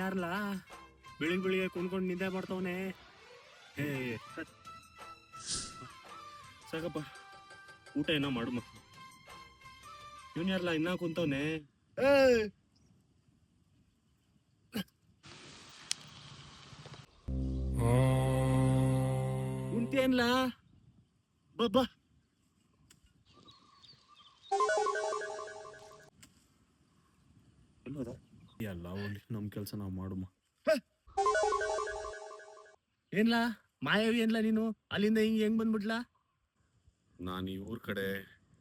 ಯಾರಲ್ಲ ಬೆಳಿಗ್ಗೆ ಕುಣ್ಕೊಂಡು ನಿದ್ದೆ ಮಾಡ್ತವನೆ. ಹೇ ಸಾಕಪ್ಪ, ಊಟ ಏನೋ ಮಾಡುಮ. ಇವನ್ ಯಾರಲ್ಲ ಇನ್ನ ಕುಂತವನೆ. ಕುಂತೇನ್ಲ ಬಾ. ಎಲ್ಲ ಹೋಗ್ಲಿ, ನಮ್ ಕೆಲ್ಸ ನಾವ್ ಮಾಡುಮ. ಏನ್ಲಾ ಮಾಯಾವಿ ಏನ್ಲ ನೀನು? ಅಲ್ಲಿಂದ ಹೆಂಗ್ ಬಂದ್ಬಿಟ್ಲಾ? ನಾನು ಈ ಊರ್ ಕಡೆ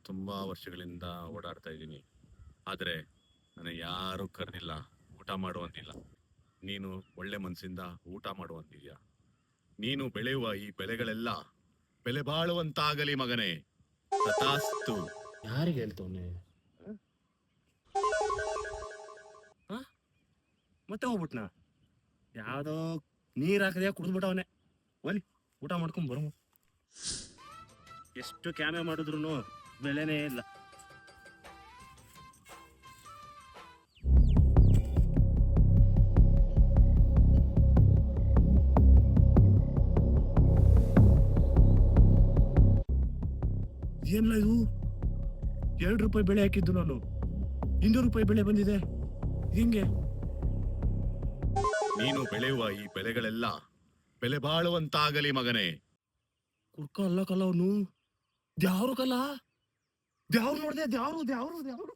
ತುಂಬಾ ವರ್ಷಗಳಿಂದ ಓಡಾಡ್ತಾ ಇದ್ದೀನಿ, ಆದ್ರೆ ನನಗೆ ಯಾರು ಕರೆದಿಲ್ಲ, ಊಟ ಮಾಡುವಂತಿಲ್ಲ. ನೀನು ಒಳ್ಳೆ ಮನಸ್ಸಿಂದ ಊಟ ಮಾಡುವಂತಿದ್ಯಾ. ನೀನು ಬೆಳೆಯುವ ಈ ಬೆಳೆಗಳೆಲ್ಲ ಬೆಲೆ ಬಾಳುವಂತಾಗಲಿ ಮಗನೇ. ತಥಾಸ್ತು. ಯಾರಿಗೆ ಹೇಳ್ತವನೆ? ಮತ್ತೆ ಹೋಗ್ಬಿಟ್ನ? ಯಾವ್ದೋ ನೀರ್ ಹಾಕದೆ ಕುಡಿದ್ಬಿಟ್ಟವನೆ. ಒಲಿ ಊಟ ಮಾಡ್ಕೊಂಡ್ ಬರೋ. ಎಷ್ಟು ಕ್ಯಾಮೆ ಮಾಡಿದ್ರು ಬೆಲೆನೇ ಇಲ್ಲ. ಏನ್ಲ ಇದು? 2 ರೂಪಾಯಿ ಬೆಳೆ ಹಾಕಿದ್ದು ನಾನು, 200 ರೂಪಾಯಿ ಬೆಳೆ ಬಂದಿದೆ. ಹಿಂಗೆ ನೀನು ಬೆಳೆಯುವ ಈ ಬೆಳೆಗಳೆಲ್ಲ ಬೆಲೆ ಬಾಳುವಂತಾಗಲಿ ಮಗನೇ. ಕುಡ್ಕ ಅಲ್ಲ ಕಲ್ಲ ಅವನು. ದ್ಯಾವ್ರು ಕಲ್ಲ, ದ್ಯಾವ್ರು ನೋಡ್ದೆ, ದ್ಯಾವ್ರು.